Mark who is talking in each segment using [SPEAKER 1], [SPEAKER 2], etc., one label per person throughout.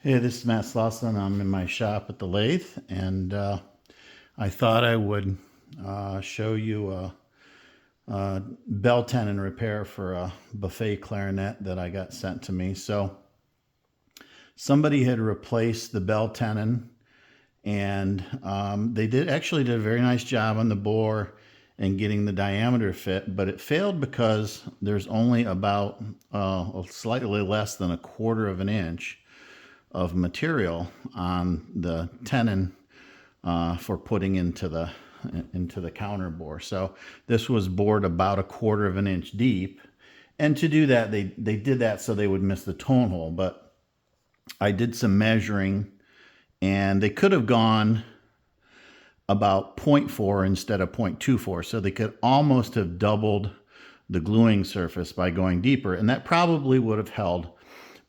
[SPEAKER 1] Hey, this is Matt Slauson. I'm in my shop at the lathe, and I thought I would show you a bell tenon repair for a buffet clarinet that I got sent to me. So somebody had replaced the bell tenon, and they did a very nice job on the bore and getting the diameter fit, but it failed because there's only about slightly less than a quarter of an inch of material on the tenon for putting into the counter bore. So this was bored about a quarter of an inch deep, and to do that they did that so they would miss the tone hole. But I did some measuring, and they could have gone about 0.4 instead of 0.24, so they could almost have doubled the gluing surface by going deeper, and that probably would have held,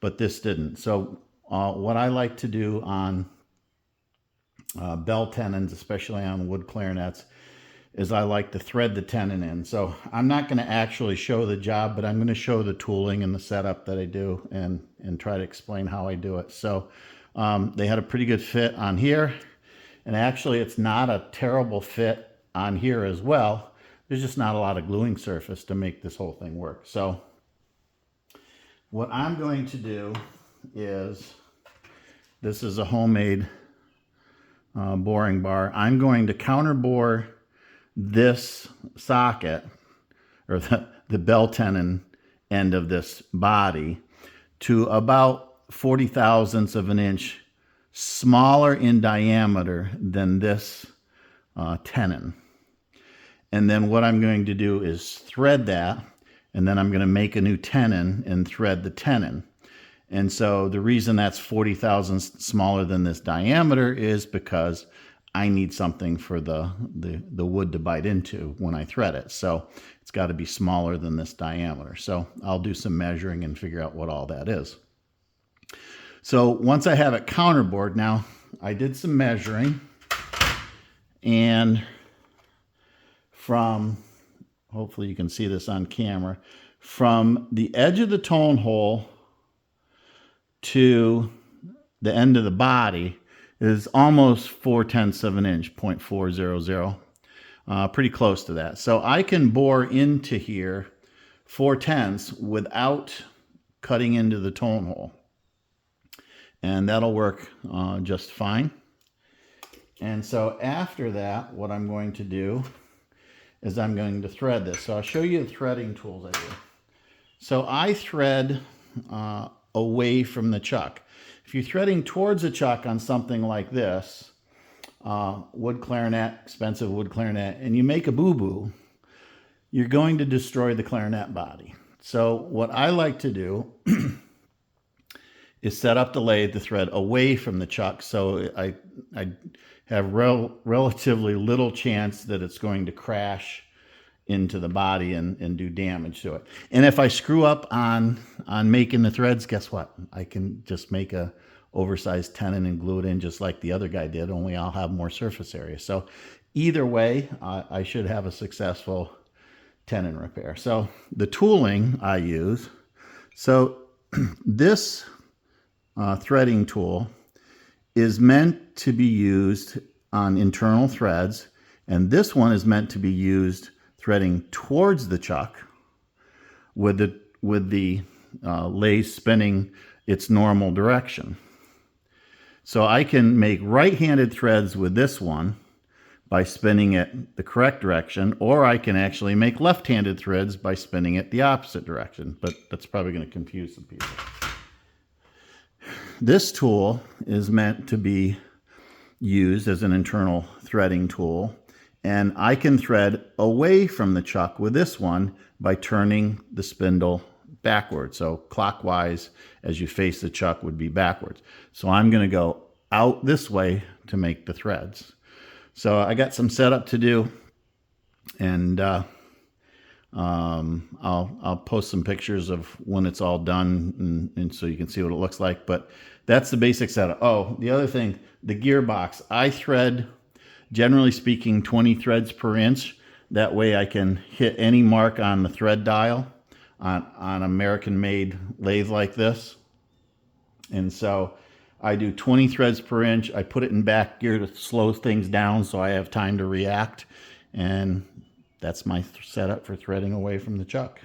[SPEAKER 1] but this didn't. So what I like to do on bell tenons, especially on wood clarinets, is I like to thread the tenon in. So I'm not going to actually show the job, but I'm going to show the tooling and the setup that I do and try to explain how I do it. So they had a pretty good fit on here, and actually it's not a terrible fit on here as well. There's just not a lot of gluing surface to make this whole thing work. So what I'm going to do is, this is a homemade boring bar. I'm going to counter bore this socket, or the bell tenon end of this body, to about 40 thousandths of an inch smaller in diameter than this tenon. And then what I'm going to do is thread that, and then I'm going to make a new tenon and thread the tenon. And so the reason that's 40 thousandths smaller than this diameter is because I need something for the wood to bite into when I thread it. So it's got to be smaller than this diameter. So I'll do some measuring and figure out what all that is. So once I have it counterbored, now I did some measuring, and from, hopefully you can see this on camera, from the edge of the tone hole to the end of the body is almost 4/10 of an inch, 0.400, pretty close to that. So I can bore into here 4/10 without cutting into the tone hole, and that'll work just fine. And so after that, what I'm going to do is I'm going to thread this. So I'll show you the threading tools I do. So I thread away from the chuck. If you're threading towards a chuck on something like this, wood clarinet, expensive wood clarinet, and you make a boo-boo, you're going to destroy the clarinet body. So what I like to do is set up the lathe to thread away from the chuck, so I have relatively little chance that it's going to crash into the body and do damage to it. And if I screw up on making the threads, guess what? I can just make a oversized tenon and glue it in just like the other guy did, only I'll have more surface area. So either way, I should have a successful tenon repair. So the tooling I use, so this threading tool is meant to be used on internal threads, and this one is meant to be used threading towards the chuck with the lathe spinning its normal direction. So I can make right-handed threads with this one by spinning it the correct direction, or I can actually make left-handed threads by spinning it the opposite direction, but that's probably going to confuse some people. This tool is meant to be used as an internal threading tool, and I can thread away from the chuck with this one by turning the spindle backwards. So clockwise, as you face the chuck, would be backwards. So I'm going to go out this way to make the threads. So I got some setup to do, and I'll post some pictures of when it's all done, and so you can see what it looks like. But that's the basic setup. Oh, the other thing, the gearbox. I thread, generally speaking, 20 threads per inch. That way I can hit any mark on the thread dial on American-made lathe like this. And so I do 20 threads per inch. I put it in back gear to slow things down so I have time to react. And that's my setup for threading away from the chuck.